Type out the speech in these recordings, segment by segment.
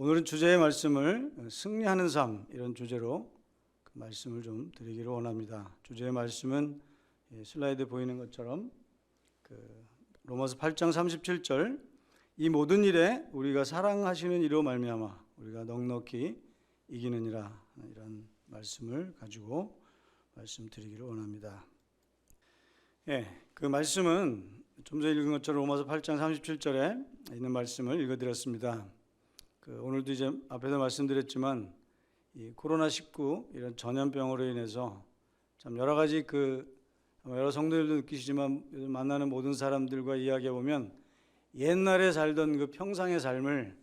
오늘은 주제의 말씀을 승리하는 삶 이런 주제로 그 말씀을 좀 드리기를 원합니다. 주제의 말씀은 슬라이드에 보이는 것처럼 로마서 8장 37절 이 모든 일에 우리가 사랑하시는 이로 말미암아 우리가 넉넉히 이기느니라 이런 말씀을 가지고 말씀드리기를 원합니다. 그 말씀은 좀 전에 읽은 것처럼 로마서 8장 37절에 있는 말씀을 읽어드렸습니다. 오늘도 이제 앞에서 말씀드렸지만 이 코로나19 이런 전염병으로 인해서 참 여러 가지 여러 성도들도 느끼시지만 요즘 만나는 모든 사람들과 이야기해 보면 옛날에 살던 그 평상의 삶을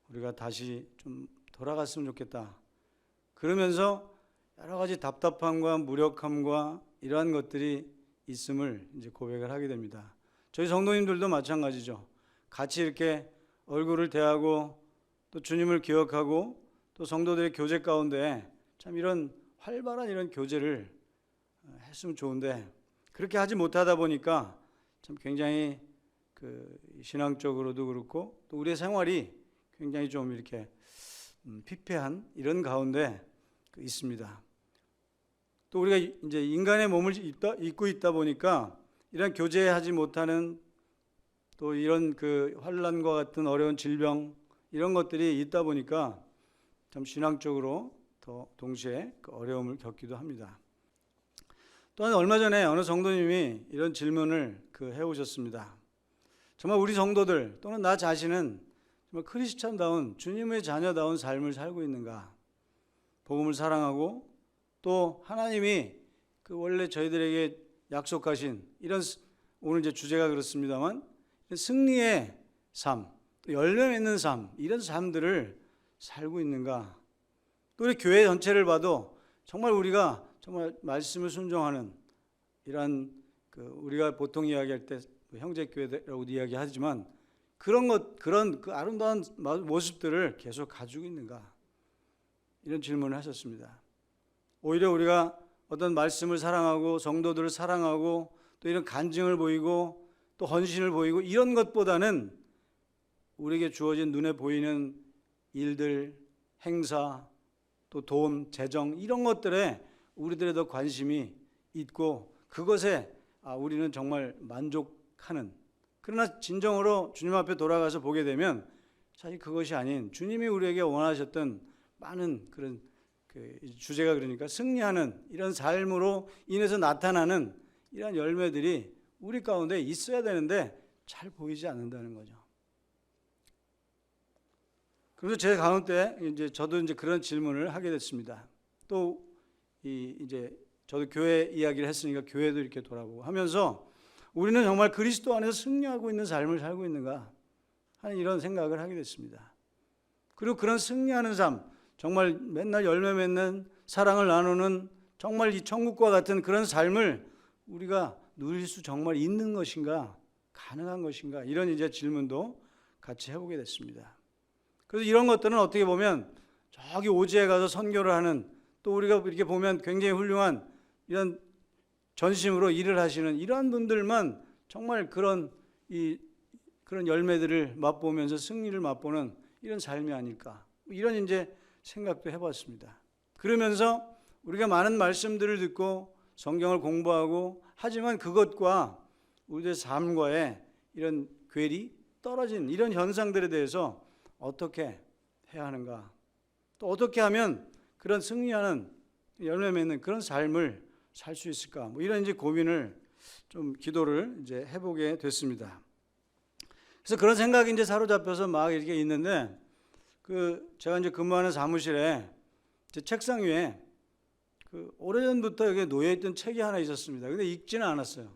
우리가 다시 좀 돌아갔으면 좋겠다. 그러면서 여러 가지 답답함과 무력함과 이러한 것들이 있음을 이제 고백을 하게 됩니다. 저희 성도님들도 마찬가지죠. 같이 이렇게 얼굴을 대하고 또 주님을 기억하고 또 성도들의 교제 가운데 참 이런 활발한 이런 교제를 했으면 좋은데 그렇게 하지 못하다 보니까 참 굉장히 신앙적으로도 그렇고 또 우리의 생활이 굉장히 좀 이렇게 피폐한 이런 가운데 있습니다. 또 우리가 이제 인간의 몸을 입고 있다 보니까 이런 교제하지 못하는 또 이런 환난과 같은 어려운 질병 이런 것들이 있다 보니까 참 신앙적으로 더 동시에 어려움을 겪기도 합니다. 또한 얼마 전에 어느 성도님이 이런 질문을 해오셨습니다. 정말 우리 성도들 또는 나 자신은 정말 크리스찬다운 주님의 자녀다운 삶을 살고 있는가? 복음을 사랑하고 또 하나님이 원래 저희들에게 약속하신 이런 오늘 이제 주제가 그렇습니다만 승리의 삶, 또 열매 맺는 삶 이런 삶들을 살고 있는가? 또 우리 교회 전체를 봐도 정말 우리가 정말 말씀을 순종하는 이러한 우리가 보통 이야기할 때 형제교회라고 이야기하지만 그런 아름다운 모습들을 계속 가지고 있는가? 이런 질문을 하셨습니다. 오히려 우리가 어떤 말씀을 사랑하고 성도들을 사랑하고 또 이런 간증을 보이고 또 헌신을 보이고 이런 것보다는 우리에게 주어진 눈에 보이는 일들, 행사, 또 돈, 재정 이런 것들에 우리들의 더 관심이 있고 그것에 우리는 정말 만족하는 그러나 진정으로 주님 앞에 돌아가서 보게 되면 사실 그것이 아닌 주님이 우리에게 원하셨던 많은 그런 주제가 그러니까 승리하는 이런 삶으로 인해서 나타나는 이런 열매들이 우리 가운데 있어야 되는데 잘 보이지 않는다는 거죠. 그래서 제 가운데 저도 이제 그런 질문을 하게 됐습니다. 또 이제 저도 교회 이야기를 했으니까 교회도 이렇게 돌아보고 하면서 우리는 정말 그리스도 안에서 승리하고 있는 삶을 살고 있는가 하는 이런 생각을 하게 됐습니다. 그리고 그런 승리하는 삶, 정말 맨날 열매 맺는 사랑을 나누는 정말 이 천국과 같은 그런 삶을 우리가 누릴 수 정말 있는 것인가, 가능한 것인가 이런 이제 질문도 같이 해보게 됐습니다. 그래서 이런 것들은 어떻게 보면 저기 오지에 가서 선교를 하는 또 우리가 이렇게 보면 굉장히 훌륭한 이런 전심으로 일을 하시는 이러한 분들만 정말 그런 열매들을 맛보면서 승리를 맛보는 이런 삶이 아닐까 이런 이제 생각도 해봤습니다. 그러면서 우리가 많은 말씀들을 듣고 성경을 공부하고 하지만 그것과 우리의 삶과의 이런 괴리 떨어진 이런 현상들에 대해서 어떻게 해야 하는가 또 어떻게 하면 그런 승리하는 열매 맺는 그런 삶을 살 수 있을까 이런 이제 고민을 좀 기도를 이제 해보게 됐습니다. 그래서 그런 생각이 이제 사로잡혀서 막 이렇게 있는데 제가 이제 근무하는 사무실에 제 책상 위에 오래전부터 여기 놓여있던 책이 하나 있었습니다. 근데 읽지는 않았어요.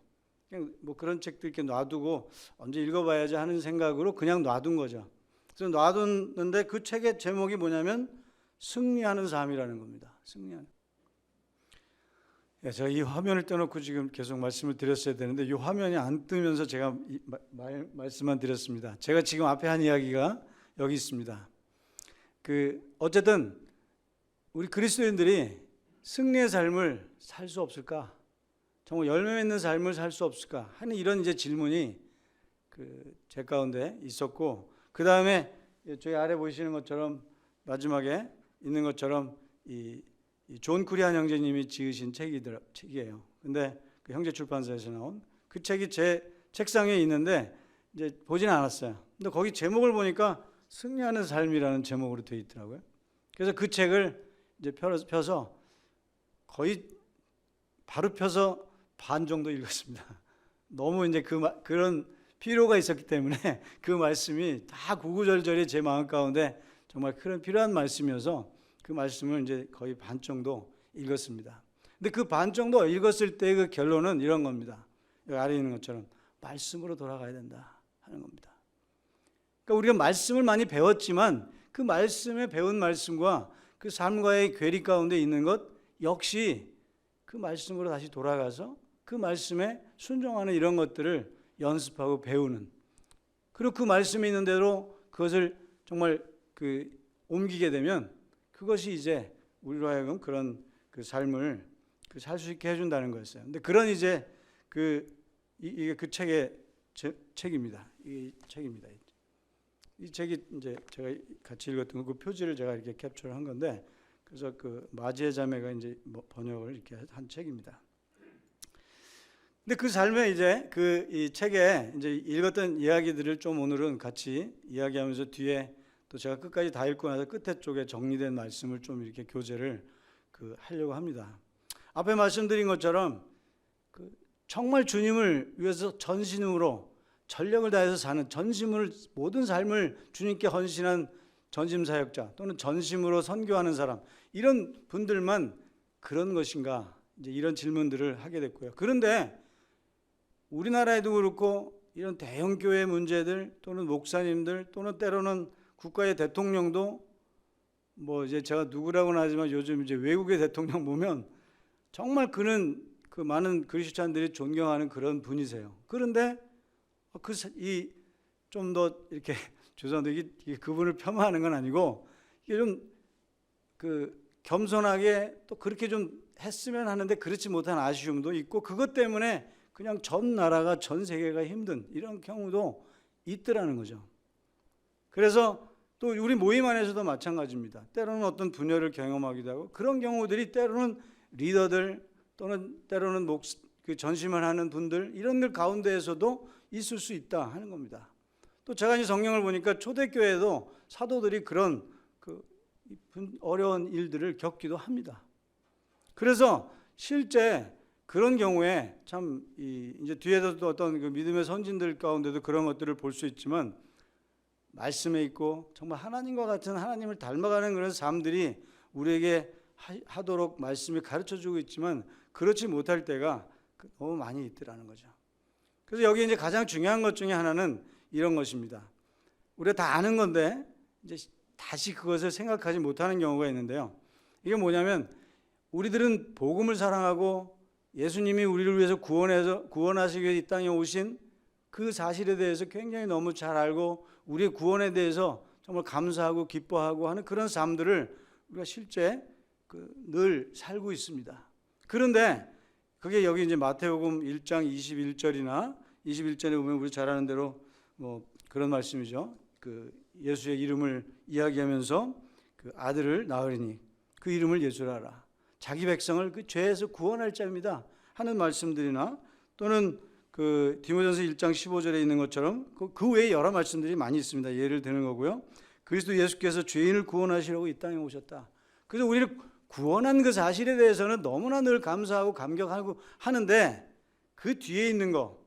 그냥 그런 책들 이렇게 놔두고 언제 읽어봐야지 하는 생각으로 그냥 놔둔 거죠. 그래서 놔뒀는데 그 책의 제목이 뭐냐면 승리하는 삶이라는 겁니다. 승리하는. 제가 이 화면을 떼놓고 지금 계속 말씀을 드렸어야 되는데 이 화면이 안 뜨면서 제가 말씀만 드렸습니다. 제가 지금 앞에 한 이야기가 여기 있습니다. 어쨌든 우리 그리스도인들이 승리의 삶을 살 수 없을까? 정말 열매 맺는 삶을 살 수 없을까? 하는 이런 이제 질문이 제 가운데 있었고 그 다음에 저희 아래 보시는 것처럼 마지막에 있는 것처럼 이 존 쿠리안 형제님이 지으신 책이에요. 근데 그 형제 출판사에서 나온 그 책이 제 책상에 있는데 이제 보지는 않았어요. 근데 거기 제목을 보니까 승리하는 삶이라는 제목으로 되어 있더라고요. 그래서 그 책을 이제 펴서 거의 바로 펴서 반 정도 읽었습니다. 너무 이제 그런 필요가 있었기 때문에 그 말씀이 다 구구절절히 제 마음 가운데 정말 그런 필요한 말씀이어서 그 말씀을 이제 거의 반 정도 읽었습니다. 근데 그 반 정도 읽었을 때 그 결론은 이런 겁니다. 여기 아래 있는 것처럼 말씀으로 돌아가야 된다 하는 겁니다. 그러니까 우리가 말씀을 많이 배웠지만 그 말씀에 배운 말씀과 그 삶과의 괴리 가운데 있는 것 역시 그 말씀으로 다시 돌아가서 그 말씀에 순종하는 이런 것들을 연습하고 배우는, 그리고 그 말씀이 있는 대로 그것을 정말 옮기게 되면 그것이 이제 우리로 하여금 그런 그 삶을 살 수 있게 해준다는 거였어요. 근데 그런 이제 이게 그 책의 책입니다. 이 책입니다. 이 책이 이제 제가 같이 읽었던 그 표지를 제가 이렇게 캡처를 한 건데, 그래서 그 마지의 자매가 이제 번역을 이렇게 한 책입니다. 근데 그 삶에 이제 이 책에 이제 읽었던 이야기들을 좀 오늘은 같이 이야기하면서 뒤에 또 제가 끝까지 다 읽고 나서 끝에 쪽에 정리된 말씀을 좀 이렇게 교제를 하려고 합니다. 앞에 말씀드린 것처럼 정말 주님을 위해서 전심으로 전력을 다해서 사는, 전심을 모든 삶을 주님께 헌신한 전심 사역자 또는 전심으로 선교하는 사람, 이런 분들만 그런 것인가, 이제 이런 질문들을 하게 됐고요. 그런데 우리나라에도 그렇고 이런 대형 교회 문제들 또는 목사님들 또는 때로는 국가의 대통령도 뭐 이제 제가 누구라고는 하지만 요즘 이제 외국의 대통령 보면 정말 그는 그 많은 그리스도인들이 존경하는 그런 분이세요. 그런데 좀 더 이렇게 죄송한데 이게 그분을 폄하하는 건 아니고 이게 좀 겸손하게 또 그렇게 좀 했으면 하는데 그렇지 못한 아쉬움도 있고, 그것 때문에 그냥 전 나라가 전 세계가 힘든 이런 경우도 있더라는 거죠. 그래서 또 우리 모임 안에서도 마찬가지입니다. 때로는 어떤 분열을 경험하기도 하고, 그런 경우들이 때로는 리더들 또는 때로는 전심을 하는 분들, 이런 들 가운데에서도 있을 수 있다 하는 겁니다. 또 제가 이제 성경을 보니까 초대교회도 사도들이 그런 어려운 일들을 겪기도 합니다. 그래서 실제 그런 경우에 참 이제 뒤에도 또 어떤 믿음의 선진들 가운데도 그런 것들을 볼 수 있지만, 말씀에 있고 정말 하나님과 같은, 하나님을 닮아가는 그런 삶들이 우리에게 하도록 말씀이 가르쳐주고 있지만 그렇지 못할 때가 너무 많이 있더라는 거죠. 그래서 여기 이제 가장 중요한 것 중에 하나는 이런 것입니다. 우리가 다 아는 건데 이제 다시 그것을 생각하지 못하는 경우가 있는데요. 이게 뭐냐면, 우리들은 복음을 사랑하고 예수님이 우리를 위해서 구원하시기 위해 이 땅에 오신 그 사실에 대해서 굉장히 너무 잘 알고 우리의 구원에 대해서 정말 감사하고 기뻐하고 하는 그런 삶들을 우리가 실제 늘 살고 있습니다. 그런데 그게 여기 이제 마태복음 1장 21절이나 21절에 보면 우리 잘 아는 대로 뭐 그런 말씀이죠. 예수의 이름을 이야기하면서 아들을 낳으리니 그 이름을 예수라 하라. 자기 백성을 그 죄에서 구원할 자입니다 하는 말씀들이나, 또는 디모데전서 1장 15절에 있는 것처럼 그 외에 여러 말씀들이 많이 있습니다. 예를 드는 거고요. 그리스도 예수께서 죄인을 구원하시려고 이 땅에 오셨다. 그래서 우리를 구원한 그 사실에 대해서는 너무나 늘 감사하고 감격하고 하는데, 그 뒤에 있는 거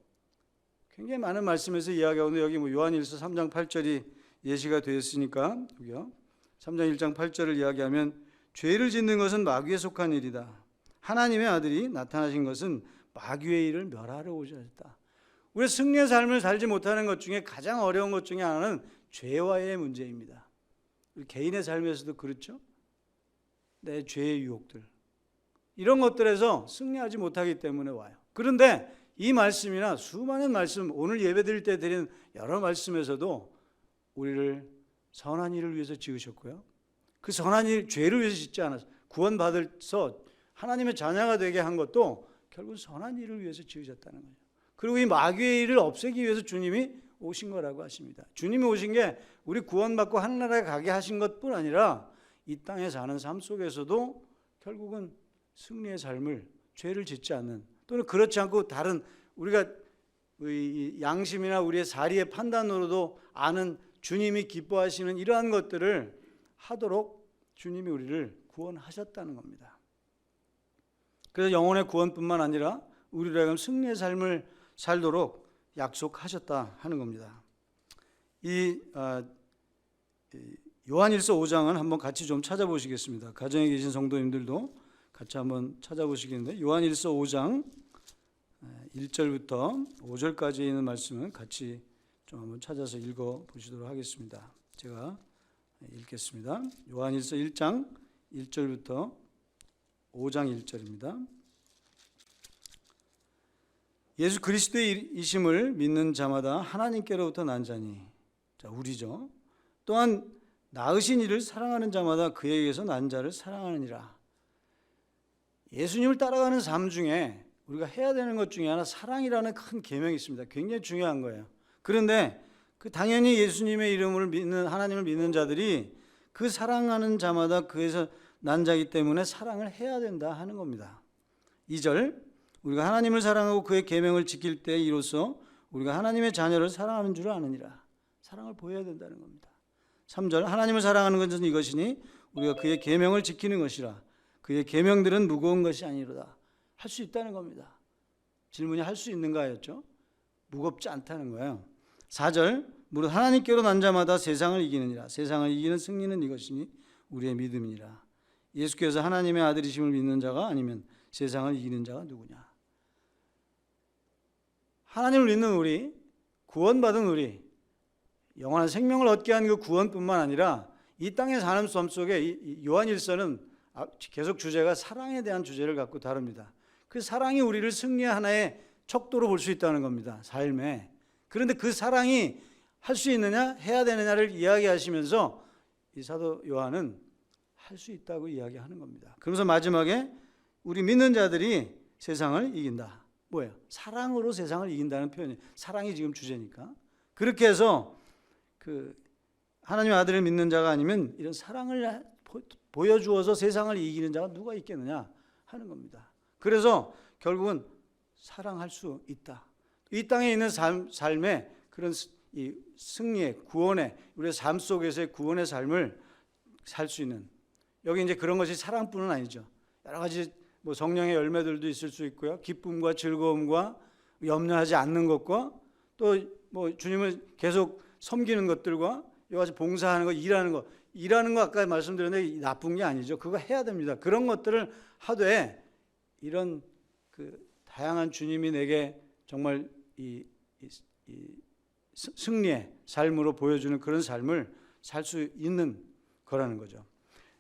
굉장히 많은 말씀에서 이야기하고, 여기 뭐 요한일서 3장 8절이 예시가 되었으니까 여기요. 3장 1장 8절을 이야기하면, 죄를 짓는 것은 마귀에 속한 일이다. 하나님의 아들이 나타나신 것은 마귀의 일을 멸하러 오셨다. 우리 승리의 삶을 살지 못하는 것 중에 가장 어려운 것 중에 하나는 죄와의 문제입니다. 우리 개인의 삶에서도 그렇죠. 내 죄의 유혹들, 이런 것들에서 승리하지 못하기 때문에 와요. 그런데 이 말씀이나 수많은 말씀, 오늘 예배드릴 때 드린 여러 말씀에서도 우리를 선한 일을 위해서 지으셨고요. 그 선한 일, 죄를 위해서 짓지 않았어요. 구원받아서 하나님의 자녀가 되게 한 것도 결국 선한 일을 위해서 지으셨다는 거죠. 그리고 이 마귀의 일을 없애기 위해서 주님이 오신 거라고 하십니다. 주님이 오신 게 우리 구원받고 하늘나라에 가게 하신 것뿐 아니라 이 땅에 사는 삶 속에서도 결국은 승리의 삶을, 죄를 짓지 않는, 또는 그렇지 않고 다른 우리가 양심이나 우리의 사리의 판단으로도 아는 주님이 기뻐하시는 이러한 것들을 하도록 주님이 우리를 구원하셨다는 겁니다. 그래서 영혼의 구원뿐만 아니라 우리로 하여금 승리의 삶을 살도록 약속하셨다 하는 겁니다. 이 요한일서 5장은 한번 같이 좀 찾아보시겠습니다. 가정에 계신 성도님들도 같이 한번 찾아보시겠는데, 요한일서 5장 1절부터 5절까지 있는 말씀은 같이 좀 한번 찾아서 읽어보시도록 하겠습니다. 제가 읽겠습니다. 요한일서 1장 1절부터 5장 1절입니다. 예수 그리스도의 이심을 믿는 자마다 하나님께로부터 난 자니, 자, 우리죠. 또한 낳으신 이를 사랑하는 자마다 그에게서 난 자를 사랑하느니라. 예수님을 따라가는 삶 중에 우리가 해야 되는 것 중에 하나, 사랑이라는 큰 계명이 있습니다. 굉장히 중요한 거예요. 그런데 당연히 예수님의 이름을 믿는, 하나님을 믿는 자들이 그 사랑하는 자마다 그에서 난 자이기 때문에 사랑을 해야 된다 하는 겁니다. 2절, 우리가 하나님을 사랑하고 그의 계명을 지킬 때 이로써 우리가 하나님의 자녀를 사랑하는 줄 아느니라. 사랑을 보여야 된다는 겁니다. 3절, 하나님을 사랑하는 것은 이것이니 우리가 그의 계명을 지키는 것이라. 그의 계명들은 무거운 것이 아니로다. 할 수 있다는 겁니다. 질문이 할 수 있는가였죠? 무겁지 않다는 거예요. 4절, 무릇 하나님께로 난 자마다 세상을 이기느니라. 세상을 이기는 승리는 이것이니 우리의 믿음이니라. 예수께서 하나님의 아들이심을 믿는 자가 아니면 세상을 이기는 자가 누구냐? 하나님을 믿는 우리, 구원받은 우리, 영원한 생명을 얻게 한 그 구원뿐만 아니라 이 땅의 사는 삶 속에 요한일서는 계속 주제가 사랑에 대한 주제를 갖고 다룹니다. 그 사랑이 우리를 승리의 하나의 척도로 볼 수 있다는 겁니다. 삶에. 그런데 그 사랑이 할 수 있느냐, 해야 되느냐를 이야기하시면서 이 사도 요한은 할 수 있다고 이야기하는 겁니다. 그러면서 마지막에 우리 믿는 자들이 세상을 이긴다. 뭐예요? 사랑으로 세상을 이긴다는 표현이, 사랑이 지금 주제니까. 그렇게 해서 하나님의 아들을 믿는 자가 아니면 이런 사랑을 보여주어서 세상을 이기는 자가 누가 있겠느냐 하는 겁니다. 그래서 결국은 사랑할 수 있다. 이 땅에 있는 삶의 그런 이 승리의, 구원의, 우리의 삶 속에서의 구원의 삶을 살 수 있는, 여기 이제 그런 것이 사랑뿐은 아니죠. 여러 가지 뭐 성령의 열매들도 있을 수 있고요. 기쁨과 즐거움과 염려하지 않는 것과 또 뭐 주님을 계속 섬기는 것들과 여러 가지 봉사하는 것, 일하는 거 아까 말씀드렸는데 나쁜 게 아니죠. 그거 해야 됩니다. 그런 것들을 하되 이런 다양한 주님이 내게 정말 이 승리의 삶으로 보여주는 그런 삶을 살 수 있는 거라는 거죠.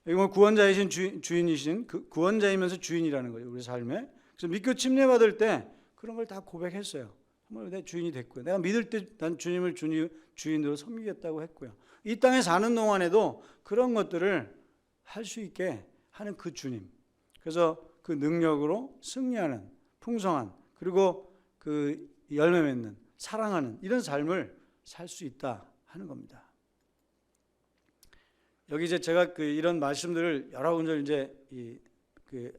여기 뭐 구원자이신 주인이신 구원자이면서 주인이라는 거예요. 우리 삶에. 그래서 믿고 침례받을 때 그런 걸 다 고백했어요. 정말 내 주인이 됐고요. 내가 믿을 때 난 주님을 주인으로 섬기겠다고 했고요. 이 땅에 사는 동안에도 그런 것들을 할 수 있게 하는 그 주님. 그래서 그 능력으로 승리하는 풍성한, 그리고 그 열매 맺는, 사랑하는 이런 삶을 살 수 있다 하는 겁니다. 여기 이제 제가 이런 말씀들을 여러 군데 이제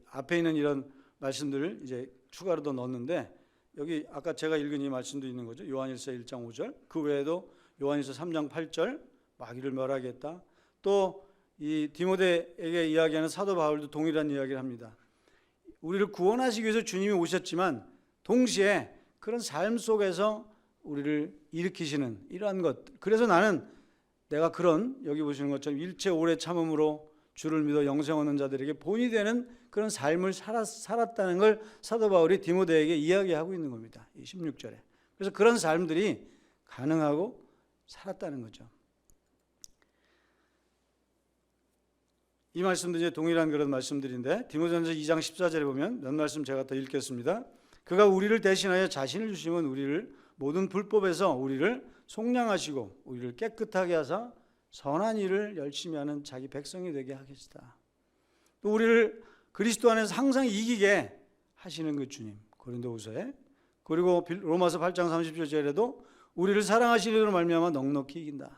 앞에 있는 이런 말씀들을 이제 추가로 더 넣었는데, 여기 아까 제가 읽은 이 말씀도 있는 거죠. 요한일서 1장 5절. 그 외에도 요한일서 3장 8절, 마귀를 멸하겠다. 또 이 디모데에게 이야기하는 사도 바울도 동일한 이야기를 합니다. 우리를 구원하시기 위해서 주님이 오셨지만 동시에 그런 삶 속에서 우리를 일으키시는 이러한 것. 그래서 나는 내가 그런, 여기 보시는 것처럼 일체 오래 참음으로 주를 믿어 영생 얻는 자들에게 본이 되는 그런 삶을 살았다는 걸 사도 바울이 디모데에게 이야기하고 있는 겁니다. 16절에. 그래서 그런 삶들이 가능하고 살았다는 거죠. 이 말씀도 이제 동일한 그런 말씀들인데, 디모데전서 2장 14절에 보면 몇 말씀 제가 더 읽겠습니다. 그가 우리를 대신하여 자신을 주시면 우리를 모든 불법에서 우리를 속량하시고 우리를 깨끗하게 하사 선한 일을 열심히 하는 자기 백성이 되게 하겠다. 또 우리를 그리스도 안에서 항상 이기게 하시는 그 주님, 고린도후서에. 그리고 로마서 8장 30절에도 우리를 사랑하시리로 말미암아 넉넉히 이긴다.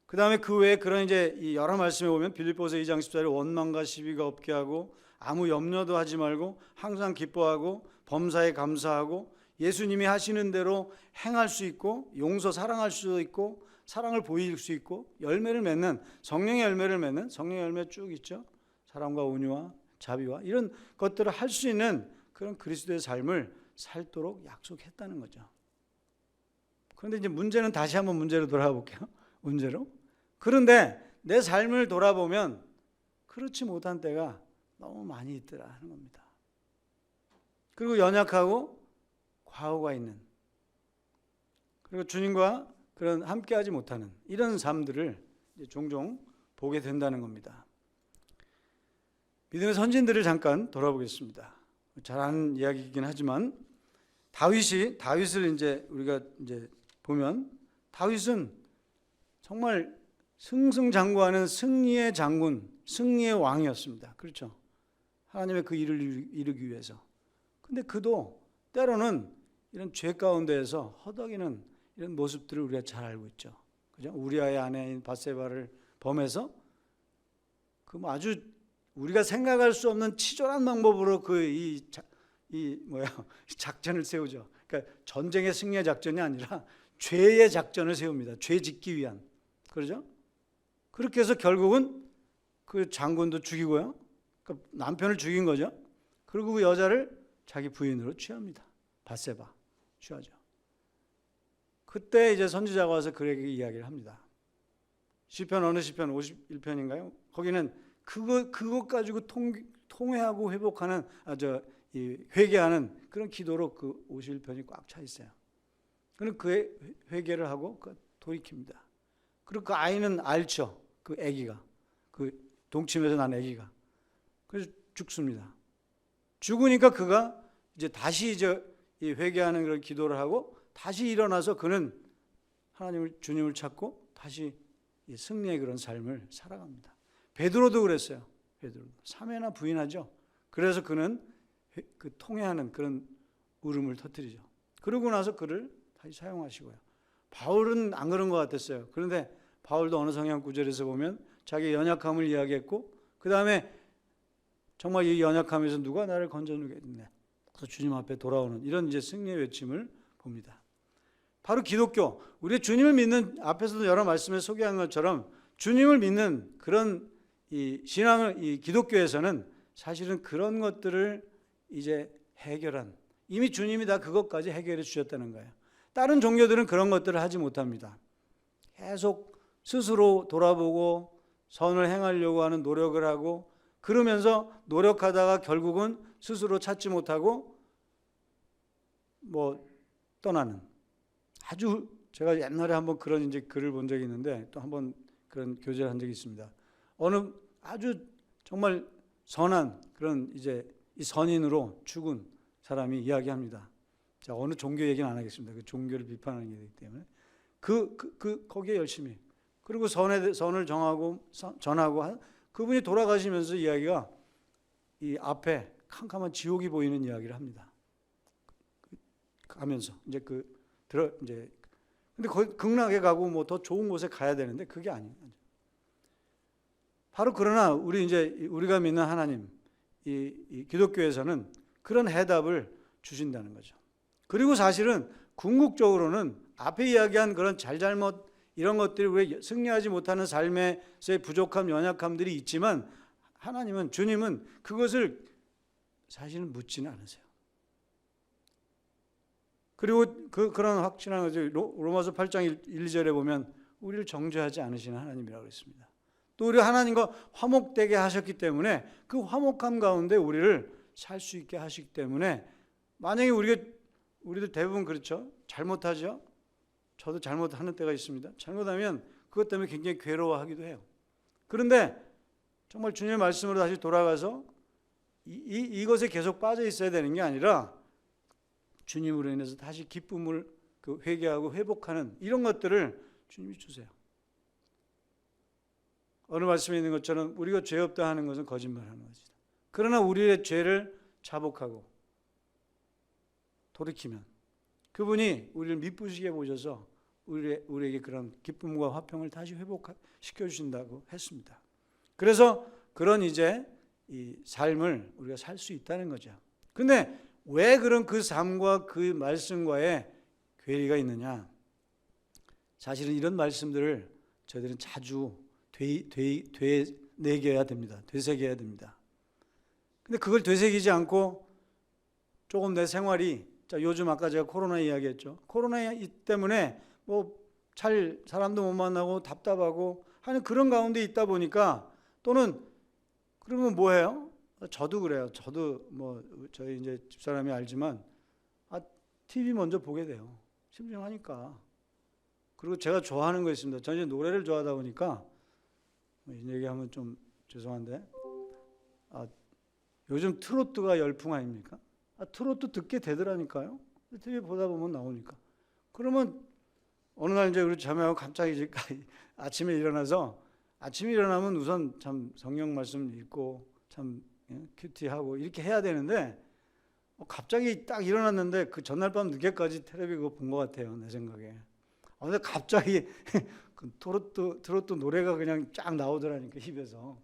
그 다음에 그 외에 그런 이제 이 여러 말씀에 보면 빌립보서 2장 14절에 원망과 시비가 없게 하고 아무 염려도 하지 말고 항상 기뻐하고 범사에 감사하고 예수님이 하시는 대로 행할 수 있고 용서 사랑할 수 있고 사랑을 보일 수 있고 열매를 맺는 성령의 열매를 맺는 성령의 열매 쭉 있죠. 사랑과 온유와 자비와 이런 것들을 할 수 있는 그런 그리스도의 삶을 살도록 약속했다는 거죠. 그런데 이제 문제는 다시 한번 문제로 돌아가 볼게요. 문제로. 그런데 내 삶을 돌아보면 그렇지 못한 때가 너무 많이 있더라 하는 겁니다. 그리고 연약하고 과오가 있는, 그리고 주님과 그런 함께하지 못하는 이런 삶들을 종종 보게 된다는 겁니다. 믿음의 선진들을 잠깐 돌아보겠습니다. 잘 아는 이야기이긴 하지만 다윗을 이제 우리가 이제 보면 다윗은 정말 승승장구하는 승리의 장군, 승리의 왕이었습니다. 그렇죠? 하나님의 그 일을 이루기 위해서. 근데 그도 때로는 이런 죄 가운데에서 허덕이는 이런 모습들을 우리가 잘 알고 있죠. 그죠? 우리아의 아내인 바세바를 범해서 그 아주 우리가 생각할 수 없는 치졸한 방법으로 작전을 세우죠. 그러니까 전쟁의 승리의 작전이 아니라 죄의 작전을 세웁니다. 죄 짓기 위한. 그러죠? 그렇게 해서 결국은 그 장군도 죽이고요. 그러니까 남편을 죽인 거죠. 그리고 그 여자를 자기 부인으로 취합니다. 바세바 취하죠. 그때 이제 선지자가 와서 그에게 이야기를 합니다. 시편 어느 시편 51편인가요? 거기는 그것 가지고 통회하고 회복하는 회개하는 그런 기도로 그 51편이 꽉 차 있어요. 그는 그 회개를 하고 돌이킵니다. 그리고 그 아이는 알죠. 그 아기가 그 동침에서 난 아기가 그래서 죽습니다. 죽으니까 그가 이제 다시 이 회개하는 그런 기도를 하고 다시 일어나서 그는 주님을 찾고 다시 승리의 그런 삶을 살아갑니다. 베드로도 그랬어요. 베드로도 3회나 부인하죠. 그래서 그는 그 통회하는 그런 울음을 터뜨리죠. 그러고 나서 그를 다시 사용하시고요. 바울은 안 그런 것 같았어요. 그런데 바울도 어느 성경 구절에서 보면 자기 연약함을 이야기했고 그 다음에 정말 이 연약함에서 누가 나를 건져주겠네. 그래서 주님 앞에 돌아오는 이런 이제 승리의 외침을 봅니다. 바로 기독교, 우리 주님을 믿는 앞에서도 여러 말씀에 소개한 것처럼 주님을 믿는 그런 이 신앙을 이 기독교에서는 사실은 그런 것들을 이제 해결한 이미 주님이 다 그것까지 해결해 주셨다는 거예요. 다른 종교들은 그런 것들을 하지 못합니다. 계속 스스로 돌아보고 선을 행하려고 하는 노력을 하고 그러면서 노력하다가 결국은 스스로 찾지 못하고 떠나는 아주 제가 옛날에 한번 그런 이제 글을 본 적이 있는데 또 한번 그런 교제를 한 적이 있습니다. 어느 아주 정말 선한 그런 이제 이 선인으로 죽은 사람이 이야기합니다. 자, 어느 종교 얘기는 안 하겠습니다. 그 종교를 비판하는 게 되기 때문에 거기에 열심히 그리고 선을 정하고 전하고 그분이 돌아가시면서 이야기가 이 앞에 캄캄한 지옥이 보이는 이야기를 합니다. 가면서 이제 근데 거기 극락에 가고 더 좋은 곳에 가야 되는데 그게 아니에요. 바로 그러나 우리가 믿는 하나님 이 기독교에서는 그런 해답을 주신다는 거죠. 그리고 사실은 궁극적으로는 앞에 이야기한 그런 잘잘못 이런 것들이 왜 승리하지 못하는 삶에서의 부족함, 연약함들이 있지만 주님은 그것을 사실은 묻지는 않으세요. 그리고 그런 확신한 거죠. 로마서 8장 1, 2절에 보면 우리를 정죄하지 않으시는 하나님이라고 했습니다. 또 우리 하나님과 화목되게 하셨기 때문에 그 화목함 가운데 우리를 살 수 있게 하시기 때문에 만약에 우리도 대부분 그렇죠. 잘못하죠. 저도 잘못하는 때가 있습니다. 잘못하면 그것 때문에 굉장히 괴로워하기도 해요. 그런데 정말 주님의 말씀으로 다시 돌아가서 이것에 계속 빠져 있어야 되는 게 아니라 주님으로 인해서 다시 기쁨을 회개하고 회복하는 이런 것들을 주님이 주세요. 어느 말씀에 있는 것처럼 우리가 죄 없다 하는 것은 거짓말하는 것이다. 그러나 우리의 죄를 자복하고 돌이키면 그분이 우리를 미쁘시게 보셔서 우리에게 그런 기쁨과 화평을 다시 회복시켜 주신다고 했습니다. 그래서 그런 이제 이 삶을 우리가 살 수 있다는 거죠. 근데 왜 그런 그 삶과 그 말씀과의 괴리가 있느냐? 사실은 이런 말씀들을 저희들은 자주 되새겨야 됩니다. 되새겨야 됩니다. 근데 그걸 되새기지 않고 조금 내 생활이, 자, 요즘 아까 제가 코로나 이야기했죠. 코로나 때문에 뭐 잘 사람도 못 만나고 답답하고 하는 그런 가운데 있다 보니까, 또는 그러면 뭐해요? 저도 그래요. 저도 뭐 저희 이제 집사람이 알지만 TV 먼저 보게 돼요. 심심하니까. 그리고 제가 좋아하는 거 있습니다. 저는 이제 노래를 좋아하다 보니까, 이 얘기하면 좀 죄송한데, 요즘 트로트가 열풍 아닙니까? 트로트 듣게 되더라니까요. TV 보다 보면 나오니까. 그러면 어느 날 이제 우리 자매하고 갑자기 아침에 일어나면 우선 참 성경 말씀 읽고 참 큐티하고 이렇게 해야 되는데, 갑자기 딱 일어났는데 그 전날 밤 늦게까지 텔레비 그거 본 것 같아요, 내 생각에. 근데 갑자기 그 트로트 노래가 그냥 쫙 나오더라니까, 입에서.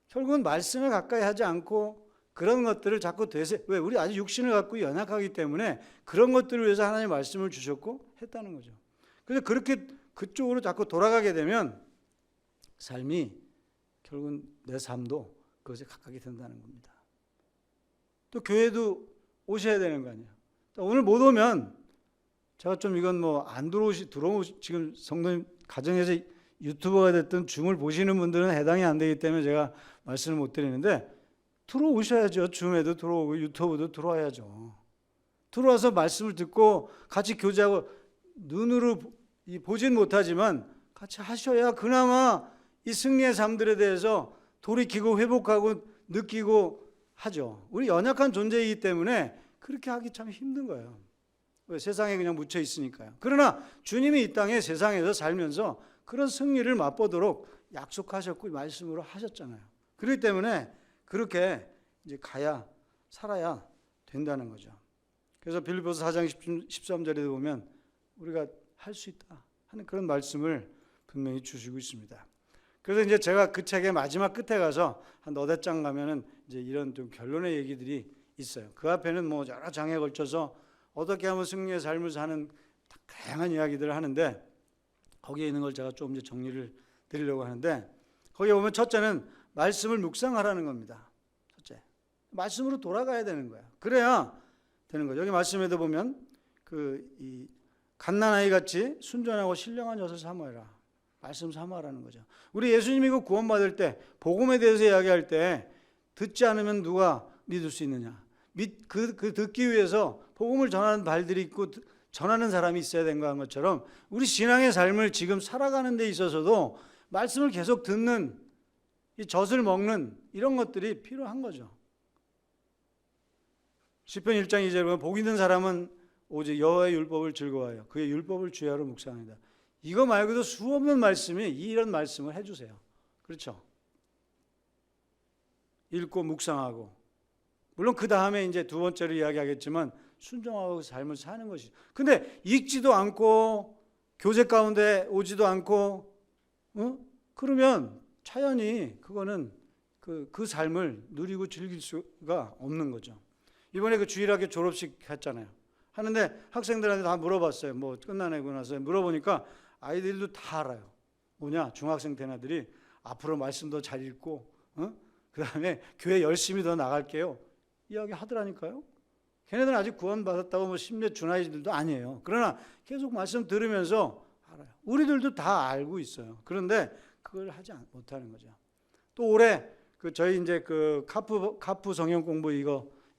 결국은 말씀에 가까이 하지 않고 그런 것들을 자꾸 왜 우리 아직 육신을 갖고 연약하기 때문에 그런 것들을 위해서 하나님 말씀을 주셨고 했다는 거죠. 그래서 그렇게 그쪽으로 자꾸 돌아가게 되면 삶이, 결국은 내 삶도 그것에 가깝게 된다는 겁니다. 또 교회도 오셔야 되는 거 아니에요. 오늘 못 오면, 제가 좀 이건 뭐 안 지금 성도님 가정에서 유튜버가 됐든 줌을 보시는 분들은 해당이 안 되기 때문에 제가 말씀을 못 드리는데, 들어오셔야죠. 줌에도 들어오고 유튜브도 들어와야죠. 들어와서 말씀을 듣고 같이 교제하고, 눈으로 보진 못하지만 같이 하셔야 그나마 이 승리의 삶들에 대해서 돌이키고 회복하고 느끼고 하죠. 우리 연약한 존재이기 때문에 그렇게 하기 참 힘든 거예요. 왜? 세상에 그냥 묻혀 있으니까요. 그러나 주님이 이 땅에 세상에서 살면서 그런 승리를 맛보도록 약속하셨고 말씀으로 하셨잖아요. 그렇기 때문에 그렇게 이제 살아야 된다는 거죠. 그래서 빌립보서 4장 13절에 보면 우리가 할 수 있다 하는 그런 말씀을 분명히 주시고 있습니다. 그래서 이제 제가 그 책의 마지막 끝에 가서 한 너댓 장 가면은 이제 이런 좀 결론의 얘기들이 있어요. 그 앞에는 뭐 여러 장에 걸쳐서 어떻게 하면 승리의 삶을 사는 다양한 이야기들을 하는데, 거기에 있는 걸 제가 좀 이제 정리를 드리려고 하는데, 거기에 보면 첫째는 말씀을 묵상하라는 겁니다. 첫째, 말씀으로 돌아가야 되는 거야. 그래야 되는 거죠. 여기 말씀에도 보면 이 갓난아이 같이 순전하고 신령한 젖을 사모해라. 말씀 사모하라는 거죠. 우리 예수님이 그 구원받을 때 복음에 대해서 이야기할 때 듣지 않으면 누가 믿을 수 있느냐. 그 듣기 위해서 복음을 전하는 발들이 있고 전하는 사람이 있어야 된 것처럼, 우리 신앙의 삶을 지금 살아가는 데 있어서도 말씀을 계속 듣는, 이 젖을 먹는 이런 것들이 필요한 거죠. 시편 1장 2절에 보면 복 있는 사람은 오직 여호와의 율법을 즐거워하여 그의 율법을 주야로 묵상한다. 이거 말고도 수없는 말씀이 이런 말씀을 해주세요. 그렇죠? 읽고 묵상하고, 물론 그 다음에 이제 두 번째로 이야기하겠지만 순종하고 삶을 사는 것이죠. 근데 읽지도 않고 교제 가운데 오지도 않고, 그러면 자연히 그거는 그 삶을 누리고 즐길 수가 없는 거죠. 이번에 그 주일학교 졸업식 했잖아요. 하는데 학생들한테 다 물어봤어요. 뭐 끝나고 나서 물어보니까 아이들도 다 알아요. 뭐냐? 중학생 된 아들이 앞으로 말씀도 잘 읽고, 그 다음에 교회 열심히 더 나갈게요. 이야기 하더라니까요. 걔네들은 아직 구원받았다고 뭐 10몇 준아이들도 아니에요. 그러나 계속 말씀 들으면서 알아요. 우리들도 다 알고 있어요. 그런데 그걸 하지 못하는 거죠. 또 올해 저희 이제 카프 성경 공부 이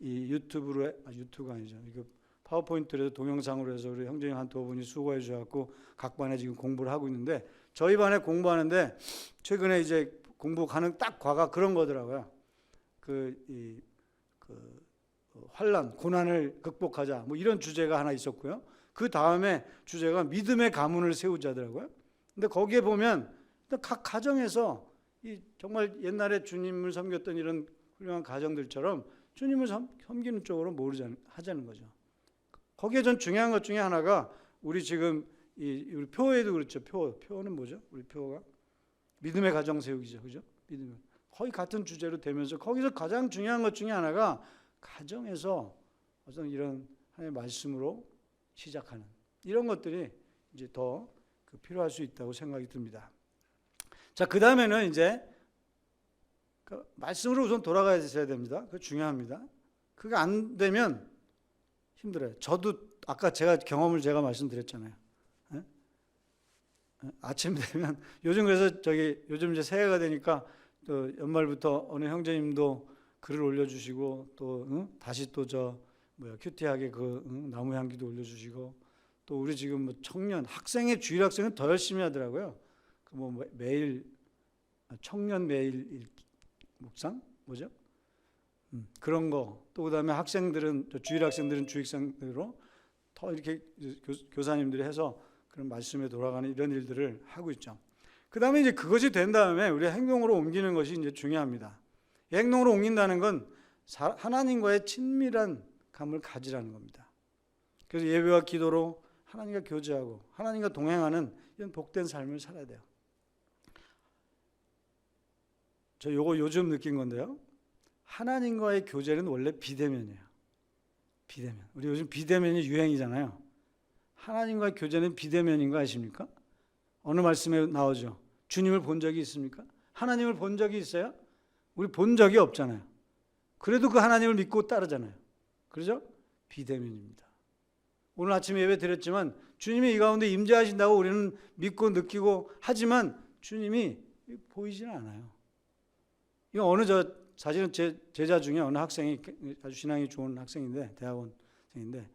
유튜브가 아니죠. 이거 파워포인트로 해서 동영상으로 해서 우리 형제님 한 두 분이 수고해 주셔갖고 각 반에 지금 공부를 하고 있는데, 저희 반에 공부하는데 최근에 이제 공부 가는 딱 과가 그런 거더라고요. 환난, 고난을 극복하자, 뭐 이런 주제가 하나 있었고요. 그 다음에 주제가 믿음의 가문을 세우자더라고요. 근데 거기에 보면 각 가정에서 정말 옛날에 주님을 섬겼던 이런 훌륭한 가정들처럼 주님을 섬기는 쪽으로 하자는 거죠. 거기에 전 중요한 것 중에 하나가 우리 지금 우리 표에도 그렇죠. 표는 뭐죠? 우리 표가 믿음의 가정 세우기죠. 그죠? 믿음. 거의 같은 주제로 되면서 거기서 가장 중요한 것 중에 하나가 가정에서 어떤 이런 하나님의 말씀으로 시작하는 이런 것들이 이제 더 필요할 수 있다고 생각이 듭니다. 자, 그 다음에는 이제 그 말씀으로 우선 돌아가야 됩니다. 그거 중요합니다. 그게 안 되면 힘들어요. 저도 아까 경험을 말씀드렸잖아요. 네? 아침 되면 요즘 그래서 요즘 이제 새해가 되니까 또 연말부터 어느 형제님도 글을 올려주시고 또 다시 또 큐티하게 나무 향기도 올려주시고 또 우리 지금 청년 학생의 주일 학생은 더 열심히 하더라고요. 매일 청년 매일 묵상 뭐죠? 그런 거 또 그다음에 학생들은 주일 학생들은 주일학생으로 더 이렇게 교사님들이 해서 그런 말씀에 돌아가는 이런 일들을 하고 있죠. 그다음에 이제 그것이 된 다음에 우리 행동으로 옮기는 것이 이제 중요합니다. 행동으로 옮긴다는 건 하나님과의 친밀한 감을 가지라는 겁니다. 그래서 예배와 기도로 하나님과 교제하고 하나님과 동행하는 이런 복된 삶을 살아야 돼요. 저 요즘 느낀 건데요. 하나님과의 교제는 원래 비대면이에요. 비대면. 우리 요즘 비대면이 유행이잖아요. 하나님과의 교제는 비대면인 거 아십니까? 어느 말씀에 나오죠. 주님을 본 적이 있습니까? 하나님을 본 적이 있어요? 우리 본 적이 없잖아요. 그래도 그 하나님을 믿고 따르잖아요. 그렇죠? 비대면입니다. 오늘 아침에 예배 드렸지만 주님이 이 가운데 임재하신다고 우리는 믿고 느끼고 하지만 주님이 보이지는 않아요. 이거 사실은 제 제자 중에 어느 학생이 아주 신앙이 좋은 학생인데 대학원생인데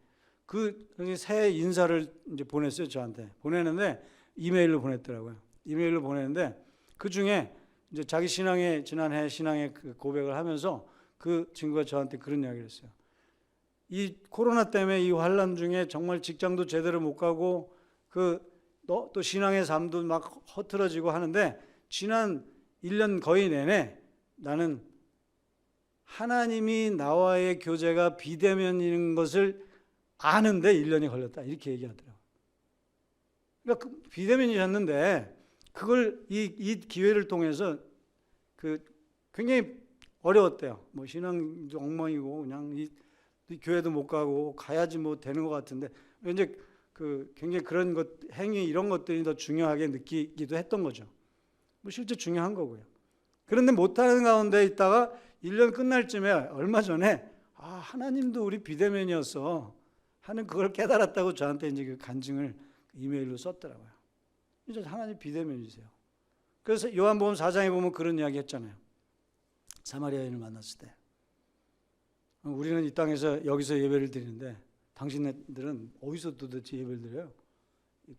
새 인사를 이제 보냈어요. 저한테 보내는데 이메일로 보냈더라고요. 이메일로 보냈는데 그 중에 이제 자기 지난해 신앙의 고백을 하면서 그 친구가 저한테 그런 이야기를 했어요. 이 코로나 때문에 이 환란 중에 정말 직장도 제대로 못 가고 또 신앙의 삶도 막 허틀어지고 하는데 지난 1년 거의 내내 나는 하나님이 나와의 교제가 비대면인 것을 아는데 1년이 걸렸다. 이렇게 얘기하더라고요. 그러니까 비대면이셨는데 그걸 이 기회를 통해서 굉장히 어려웠대요. 신앙도 엉망이고 그냥 이 교회도 못 가고 가야지 되는 것 같은데 이제 굉장히 그런 행위 이런 것들이 더 중요하게 느끼기도 했던 거죠. 실제 중요한 거고요. 그런데 못하는 가운데 있다가 1년 끝날 쯤에 얼마 전에 하나님도 우리 비대면이었어 하는 그걸 깨달았다고 저한테 이제 간증을 이메일로 썼더라고요. 이제 하나님 비대면이세요. 그래서 요한복음 4장에 보면 그런 이야기 했잖아요. 사마리아 여인을 만났을 때 우리는 이 땅에서 여기서 예배를 드리는데 당신들은 어디서 도대체 예배를 드려요?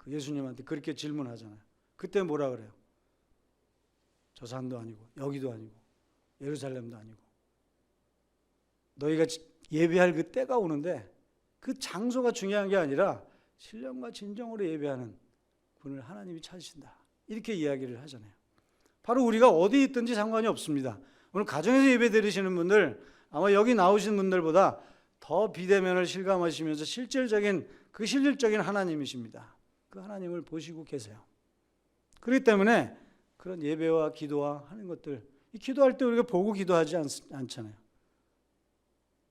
예수님한테 그렇게 질문하잖아요. 그때 뭐라 그래요? 저 산도 아니고 여기도 아니고 예루살렘도 아니고 너희가 예배할 그 때가 오는데 그 장소가 중요한 게 아니라 신령과 진정으로 예배하는 분을 하나님이 찾으신다. 이렇게 이야기를 하잖아요. 바로 우리가 어디 있든지 상관이 없습니다. 오늘 가정에서 예배 드리시는 분들 아마 여기 나오신 분들보다 더 비대면을 실감하시면서 실질적인 하나님이십니다. 그 하나님을 보시고 계세요. 그렇기 때문에 그런 예배와 기도와 하는 것들, 기도할 때 우리가 보고 기도하지 않잖아요.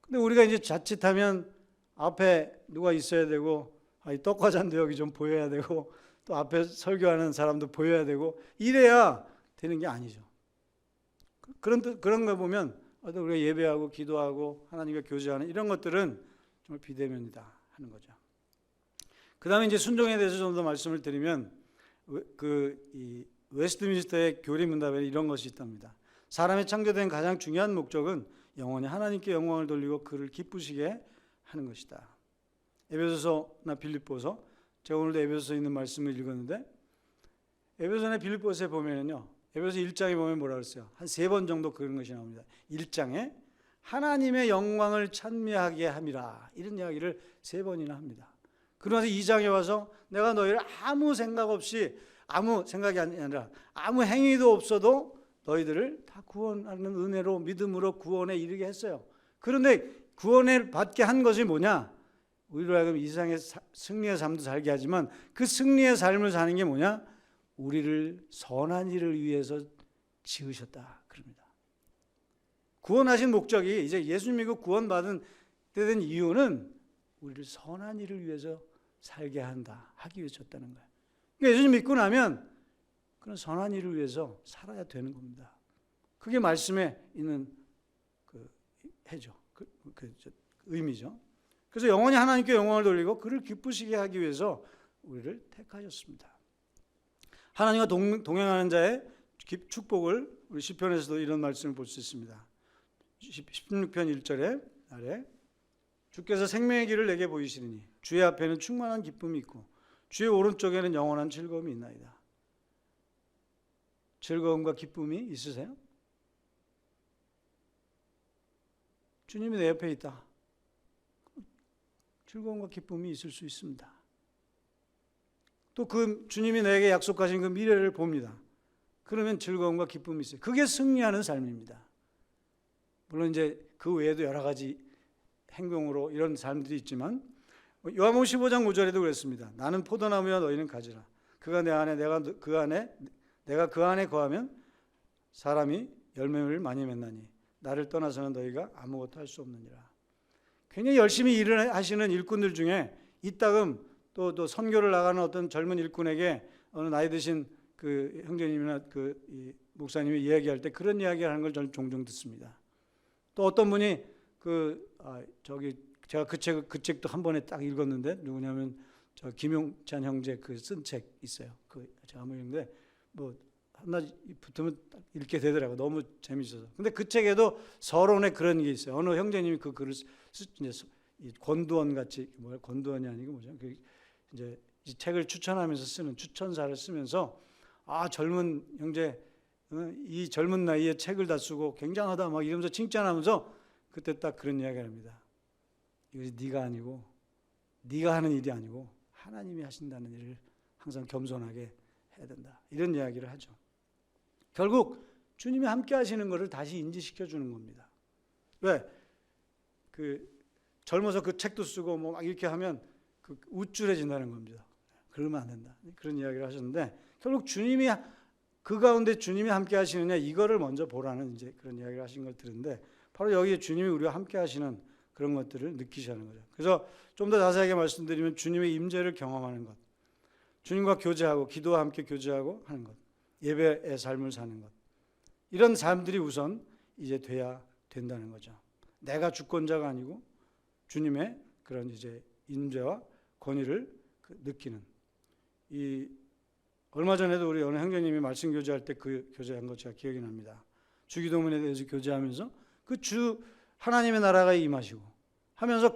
근데 우리가 이제 자칫하면 앞에 누가 있어야 되고 이 떡과잔도 여기 좀 보여야 되고 또 앞에 설교하는 사람도 보여야 되고 이래야 되는 게 아니죠. 그런 거 보면 우리가 예배하고 기도하고 하나님과 교제하는 이런 것들은 정말 비대면이다 하는 거죠. 그 다음에 이제 순종에 대해서 좀 더 말씀을 드리면 이 웨스트민스터의 교리문답에 이런 것이 있답니다. 사람이 창조된 가장 중요한 목적은 영원히 하나님께 영광을 돌리고 그를 기쁘시게 하는 것이다. 에베소서나 빌립보서, 제가 오늘도 에베소서에 있는 말씀을 읽었는데 에베소나 빌립보서에 보면요, 에베소서 1장에 보면 뭐라 그랬어요? 한 3번 정도 그런 것이 나옵니다. 1장에 하나님의 영광을 찬미하게 함이라, 이런 이야기를 3번이나 합니다. 그러면서 2장에 와서 내가 너희를 아무 생각이 아니라 아무 행위도 없어도 너희들을 다 구원하는 은혜로 믿음으로 구원에 이르게 했어요. 그런데 구원을 받게 한 것이 뭐냐? 우리로 하여금 이 세상의 승리의 삶도 살게 하지만 그 승리의 삶을 사는 게 뭐냐? 우리를 선한 일을 위해서 지으셨다 그럽니다. 구원하신 목적이 이제 예수 믿고 구원받은 때 된 이유는 우리를 선한 일을 위해서 살게 한다 하기 위해서 졌다는 거예요. 그러니까 예수 믿고 나면 그런 선한 일을 위해서 살아야 되는 겁니다. 그게 말씀에 있는 해죠. 의미죠. 그래서 영원히 하나님께 영광을 돌리고 그를 기쁘시게 하기 위해서 우리를 택하셨습니다. 하나님과 동행하는 자의 축복을 우리 시편에서도 이런 말씀을 볼 수 있습니다. 16편 1절에 아래 주께서 생명의 길을 내게 보이시리니 주의 앞에는 충만한 기쁨이 있고 주의 오른쪽에는 영원한 즐거움이 있나이다. 즐거움과 기쁨이 있으세요? 주님이 내 옆에 있다. 즐거움과 기쁨이 있을 수 있습니다. 또 그 주님이 내게 약속하신 그 미래를 봅니다. 그러면 즐거움과 기쁨이 있어요. 그게 승리하는 삶입니다. 물론 이제 그 외에도 여러 가지 행동으로 이런 삶들이 있지만 요한복음 15장 5절에도 그랬습니다. 나는 포도나무야 너희는 가지라. 그가 내 안에 내가 그 안에 거하면 사람이 열매를 많이 맺나니 나를 떠나서는 너희가 아무것도 할 수 없느니라. 굉장히 열심히 일을 하시는 일꾼들 중에 이따금 또 선교를 나가는 어떤 젊은 일꾼에게 어느 나이 드신 그 형제님이나 이 목사님이 이야기할 때 그런 이야기를 하는 걸 저는 종종 듣습니다. 또 어떤 분이 제가 그 책도 한 번에 딱 읽었는데 누구냐면 저 김용찬 형제 그 쓴 책 있어요. 제가 한번 읽는데 하나 붙으면 딱 읽게 되더라고요. 너무 재밌어서. 근데 그 책에도 서론에 그런 게 있어요. 어느 형제님이 그 글을 권두원 같이 권두원이 아니고 뭐죠? 이제 이 책을 추천하면서 쓰는 추천사를 쓰면서 젊은 형제 이 젊은 나이에 책을 다 쓰고 굉장하다 막 이러면서 칭찬하면서 그때 딱 그런 이야기를 합니다. 이것이 네가 아니고 네가 하는 일이 아니고 하나님이 하신다는 일을 항상 겸손하게 해야 된다. 이런 이야기를 하죠. 결국 주님이 함께 하시는 것을 다시 인지시켜 주는 겁니다. 왜? 젊어서 그 책도 쓰고 막 이렇게 하면 우쭐해진다는 겁니다. 그러면 안 된다. 그런 이야기를 하셨는데 결국 주님이 그 가운데 주님이 함께 하시느냐 이거를 먼저 보라는 이제 그런 이야기를 하신 걸 들은데 바로 여기에 주님이 우리와 함께 하시는 그런 것들을 느끼시는 거죠. 그래서 좀 더 자세하게 말씀드리면 주님의 임재를 경험하는 것, 주님과 교제하고 기도와 함께 교제하고 하는 것, 예배의 삶을 사는 것, 이런 삶들이 우선 이제 돼야 된다는 거죠. 내가 주권자가 아니고 주님의 그런 이제 임재와 권위를 느끼는. 얼마 전에도 우리 어느 형제님이 말씀 교제할 때 그 교제한 것 제가 기억이 납니다. 주기도문에 대해서 교제하면서 하나님의 나라가 임하시고 하면서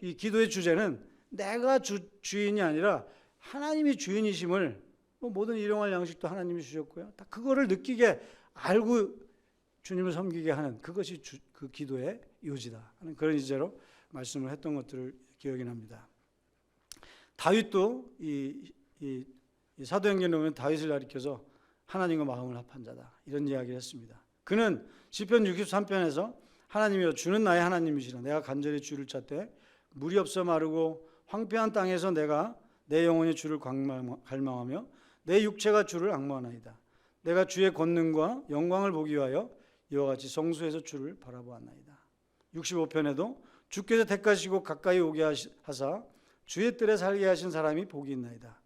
이 기도의 주제는 내가 주인이 아니라 하나님이 주인이심을 모든 일용할 양식도 하나님이 주셨고요. 다 그거를 느끼게 알고 주님을 섬기게 하는 그것이 그 기도의 요지다 하는 그런 이제로 말씀을 했던 것들을 기억이 납니다. 다윗도 이 사도행전에 보면 다윗을 가리켜서 하나님과 마음을 합한 자다 이런 이야기를 했습니다. 그는 시편 63편에서 하나님이여 주는 나의 하나님이시라 내가 간절히 주를 찾되 물이 없어 마르고 황폐한 땅에서 내가 내 영혼이 주를 갈망하며 내 육체가 주를 앙모하나이다. 내가 주의 권능과 영광을 보기 위하여 이와 같이 성소에서 주를 바라보았나이다. 65편에도 주께서 택하시고 가까이 오게 하사 주의 뜰에 살게 하신 사람이 복이 있나이다.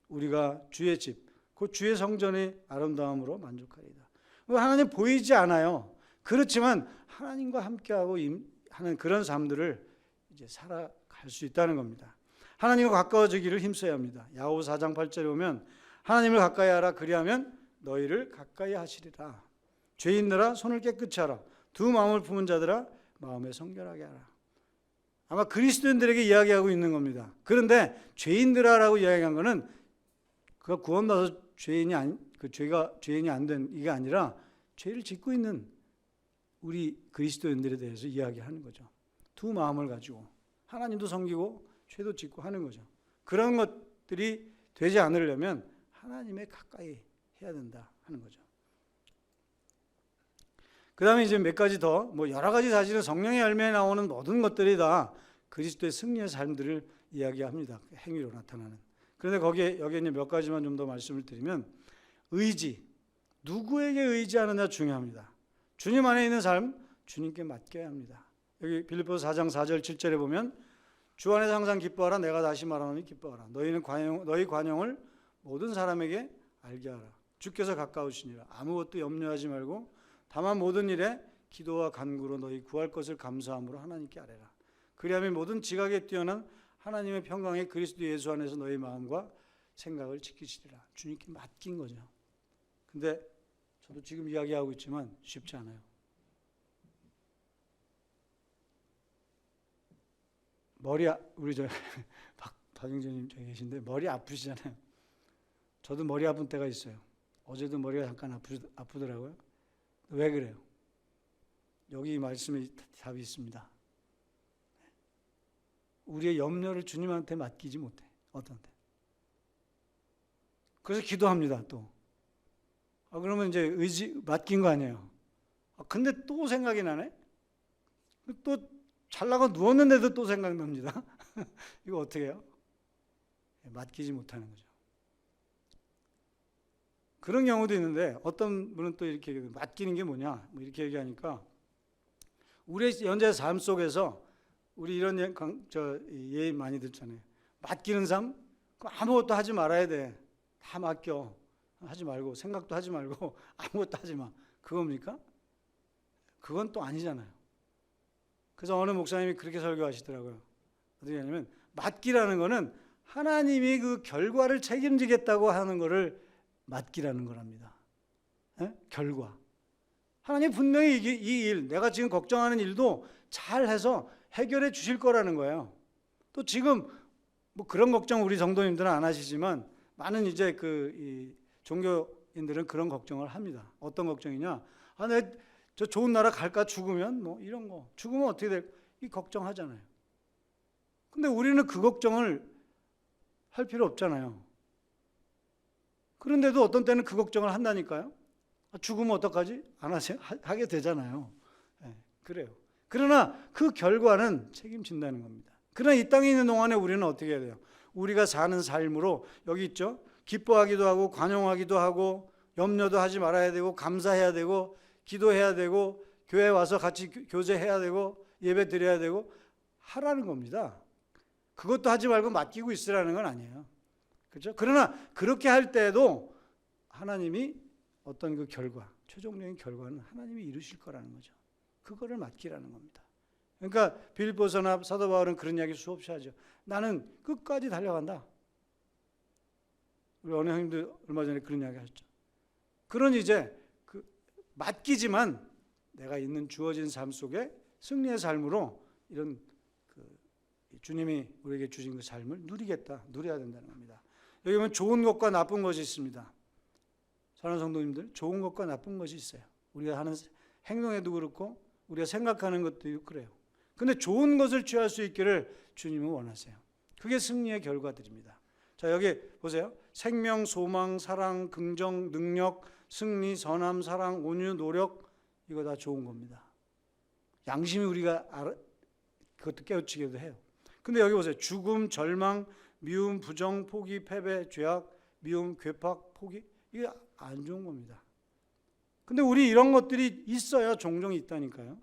우리가 주의 집, 곧 주의 성전의 아름다움으로 만족하리이다. 하나님 보이지 않아요. 그렇지만 하나님과 함께하고 하는 그런 삶들을 이제 살아갈 수 있다는 겁니다. 하나님과 가까워지기를 힘써야 합니다. 야고보 4장 8절에 보면 하나님을 가까이 하라 그리하면 너희를 가까이 하시리라. 죄인들아 손을 깨끗이 하라. 두 마음을 품은 자들아 마음에 성결하게 하라. 아마 그리스도인들에게 이야기하고 있는 겁니다. 그런데 죄인들아라고 이야기한 것은 그가 구원받아서 죄인이 안 된 이게 아니라 죄를 짓고 있는 우리 그리스도인들에 대해서 이야기하는 거죠. 두 마음을 가지고 하나님도 섬기고 죄도 짓고 하는 거죠. 그런 것들이 되지 않으려면 하나님에 가까이 해야 된다 하는 거죠. 그 다음에 이제 몇 가지 더, 여러 가지 사실은 성령의 열매에 나오는 모든 것들이 다 그리스도의 승리의 삶들을 이야기합니다. 행위로 나타나는. 그런데 여기에 이제 몇 가지만 좀 더 말씀을 드리면, 의지, 누구에게 의지하느냐 중요합니다. 주님 안에 있는 삶, 주님께 맡겨야 합니다. 여기 빌립보서 4장 4절 7절에 보면 주 안에서 항상 기뻐하라. 내가 다시 말하노니 기뻐하라. 너희 관용을 모든 사람에게 알게 하라. 주께서 가까우시니라. 아무것도 염려하지 말고 다만 모든 일에 기도와 간구로 너희 구할 것을 감사함으로 하나님께 아뢰라. 그리하면 모든 지각에 뛰어난 하나님의 평강에 그리스도 예수 안에서 너희 마음과 생각을 지키시리라. 주님께 맡긴 거죠. 근데 저도 지금 이야기하고 있지만 쉽지 않아요. 우리 박영재님 저기 계신데 머리 아프시잖아요. 저도 머리 아픈 때가 있어요. 어제도 머리가 잠깐 아프더라고요. 왜 그래요? 여기 이 말씀에 답이 있습니다. 우리의 염려를 주님한테 맡기지 못해. 어떤 때. 그래서 기도합니다. 또. 그러면 이제 의지 맡긴 거 아니에요. 근데 또 생각이 나네. 또 잘나가 누웠는데도 또 생각납니다. 이거 어떻게 해요? 맡기지 못하는 거죠. 그런 경우도 있는데 어떤 분은 또 이렇게 맡기는 게 뭐냐 뭐 이렇게 얘기하니까 우리의 현재 삶 속에서 우리 이런 예의 많이 듣잖아요. 맡기는 삶? 아무것도 하지 말아야 돼. 다 맡겨. 하지 말고 생각도 하지 말고 아무것도 하지 마. 그겁니까? 그건 또 아니잖아요. 그래서 어느 목사님이 그렇게 설교하시더라고요. 어떻게 하냐면 맡기라는 거는 하나님이 그 결과를 책임지겠다고 하는 거를 맡기라는 거랍니다. 결과. 하나님 분명히 이 일, 내가 지금 걱정하는 일도 잘해서 해결해 주실 거라는 거예요. 또 지금 뭐 그런 걱정 우리 성도님들은 안 하시지만 많은 이제 이 종교인들은 그런 걱정을 합니다. 어떤 걱정이냐? 저 좋은 나라 갈까 죽으면 뭐 이런 거. 죽으면 어떻게 될까? 이 걱정하잖아요. 근데 우리는 그 걱정을 할 필요 없잖아요. 그런데도 어떤 때는 그 걱정을 한다니까요. 죽으면 어떡하지? 안 하세요? 하게 되잖아요. 네, 그래요. 그러나 그 결과는 책임진다는 겁니다. 그러나 이 땅에 있는 동안에 우리는 어떻게 해야 돼요? 우리가 사는 삶으로 여기 있죠. 기뻐하기도 하고 관용하기도 하고 염려도 하지 말아야 되고 감사해야 되고 기도해야 되고 교회 와서 같이 교제해야 되고 예배 드려야 되고 하라는 겁니다. 그것도 하지 말고 맡기고 있으라는 건 아니에요. 그렇죠? 그러나 그렇게 할 때에도 하나님이 어떤 그 결과, 최종적인 결과는 하나님이 이루실 거라는 거죠. 그거를 맡기라는 겁니다. 그러니까 빌립보서나 사도 바울은 그런 이야기 수없이 하죠. 나는 끝까지 달려간다. 우리 어느 형님도 얼마 전에 그런 이야기 하셨죠. 그런 이제 맡기지만 내가 있는 주어진 삶 속에 승리의 삶으로 이런 주님이 우리에게 주신 그 삶을 누려야 된다는 겁니다. 여기 보면 좋은 것과 나쁜 것이 있습니다. 사랑하는 성도님들, 좋은 것과 나쁜 것이 있어요. 우리가 하는 행동에도 그렇고 우리가 생각하는 것도 그래요. 근데 좋은 것을 취할 수 있기를 주님은 원하세요. 그게 승리의 결과들입니다. 자, 여기 보세요. 생명, 소망, 사랑, 긍정, 능력, 승리, 선함, 사랑, 온유, 노력, 이거 다 좋은 겁니다. 양심이 우리가 그것도 깨우치기도 해요. 근데 여기 보세요. 죽음, 절망, 미움, 부정, 포기, 패배, 죄악, 미움, 괴팍, 포기, 이게 안 좋은 겁니다. 근데 우리 이런 것들이 있어야 종종 있다니까요.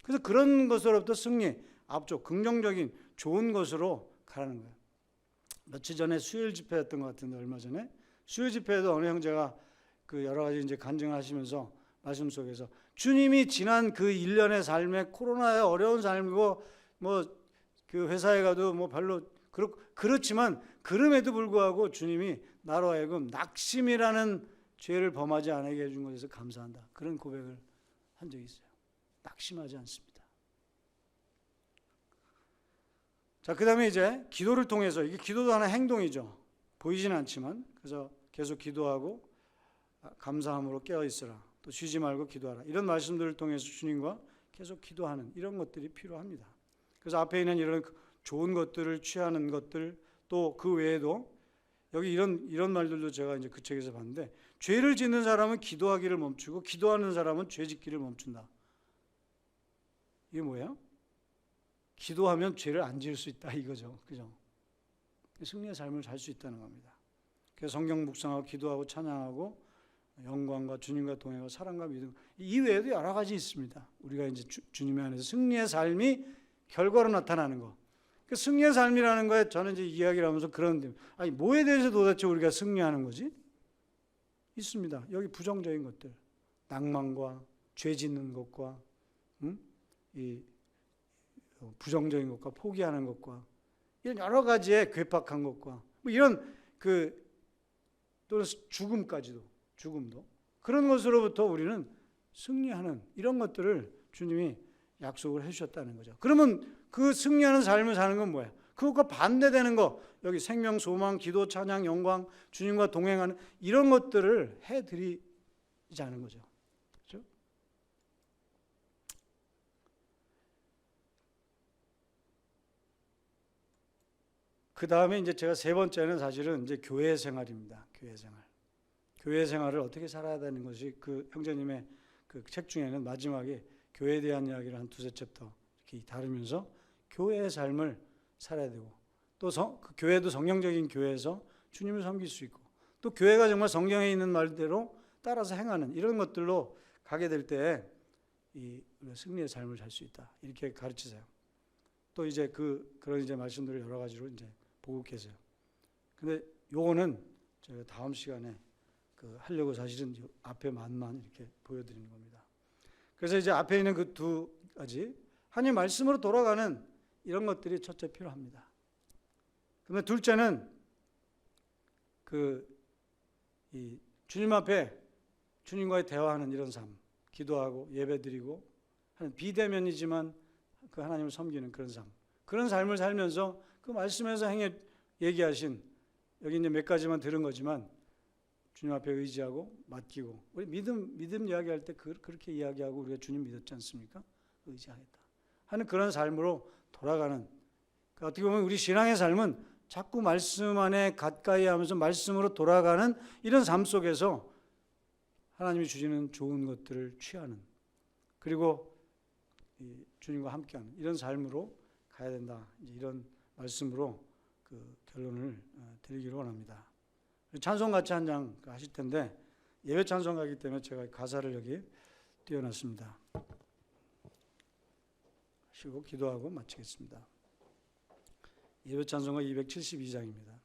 그래서 그런 것으로부터 승리, 앞쪽 긍정적인 좋은 것으로 가라는 거예요. 며칠 전에 수요일 집회였던 것 같은데 얼마 전에 수요일 집회에도 어느 형제가 그 여러 가지 이제 간증하시면서 말씀 속에서 주님이 지난 그 1년의 삶에 코로나의 어려운 삶이고 뭐 그 회사에 가도 뭐 별로 그렇지만 그럼에도 불구하고 주님이 나로 하여금 낙심이라는 죄를 범하지 않게 해준 것에서 감사한다. 그런 고백을 한 적이 있어요. 낙심하지 않습니다. 자, 그 다음에 이제 기도를 통해서, 이게 기도도 하나의 행동이죠. 보이지는 않지만, 그래서 계속 기도하고 감사함으로 깨어 있으라. 또 쉬지 말고 기도하라. 이런 말씀들을 통해서 주님과 계속 기도하는 이런 것들이 필요합니다. 그래서 앞에 있는 이런 좋은 것들을 취하는 것들, 또 그 외에도 여기 이런 말들도 제가 이제 그 책에서 봤는데, 죄를 짓는 사람은 기도하기를 멈추고 기도하는 사람은 죄 짓기를 멈춘다. 이게 뭐예요? 기도하면 죄를 안 지을 수 있다 이거죠. 그죠? 승리의 삶을 살 수 있다는 겁니다. 그래서 성경 묵상하고 기도하고 찬양하고 영광과 주님과 동행하고 사랑과 믿음 이외에도 여러 가지 있습니다. 우리가 이제 주님 안에서 승리의 삶이 결과로 나타나는 거. 그 승리의 삶이라는 거에 저는 이제 이야기를 하면서 그런데 아니 뭐에 대해서 도대체 우리가 승리하는 거지? 있습니다. 여기 부정적인 것들, 낭만과 죄 짓는 것과 이 부정적인 것과 포기하는 것과 이런 여러 가지의 괴팍한 것과 뭐 이런 또는 죽음도 그런 것으로부터 우리는 승리하는 이런 것들을 주님이 약속을 해주셨다는 거죠. 그러면 그 승리하는 삶을 사는 건 뭐예요? 그것과 반대되는 거 여기 생명, 소망, 기도, 찬양, 영광, 주님과 동행하는 이런 것들을 해드리자는 거죠. 그렇죠? 그 다음에 이제 제가 세 번째는 사실은 이제 교회 생활입니다. 교회 생활을 어떻게 살아야 되는 것이 그 형제님의 그 책 중에는 마지막에 교회에 대한 이야기를 한 두세 챕터 이렇게 다루면서 교회의 삶을 살아야 되고 또 그 교회도 성령적인 교회에서 주님을 섬길 수 있고 또 교회가 정말 성경에 있는 말대로 따라서 행하는 이런 것들로 가게 될 때 이 승리의 삶을 살 수 있다 이렇게 가르치세요. 또 이제 그런 이제 말씀들을 여러 가지로 이제 보고 계세요. 근데 요거는 제가 다음 시간에 하려고 사실은 앞에 만만 이렇게 보여드리는 겁니다. 그래서 이제 앞에 있는 그 두 가지 하나님 말씀으로 돌아가는 이런 것들이 첫째 필요합니다. 그다음에 둘째는 이 주님 앞에 주님과의 대화하는 이런 삶, 기도하고 예배드리고 하는 비대면이지만 그 하나님을 섬기는 그런 삶을 살면서 그 말씀에서 얘기하신 여기 이제 몇 가지만 들은 거지만 주님 앞에 의지하고 맡기고 우리 믿음 이야기할 때 그렇게 이야기하고 우리가 주님 믿었지 않습니까? 의지하겠다 하는 그런 삶으로 돌아가는 어떻게 보면 우리 신앙의 삶은 자꾸 말씀 안에 가까이 하면서 말씀으로 돌아가는 이런 삶 속에서 하나님이 주시는 좋은 것들을 취하는 그리고 주님과 함께하는 이런 삶으로 가야 된다. 이런 말씀으로 그 결론을 드리기를 원합니다. 찬송 같이 한 장 하실 텐데 예배 찬송가이기 때문에 제가 가사를 여기 띄워놨습니다. 하시고 기도하고 마치겠습니다. 예배 찬송가 272장입니다.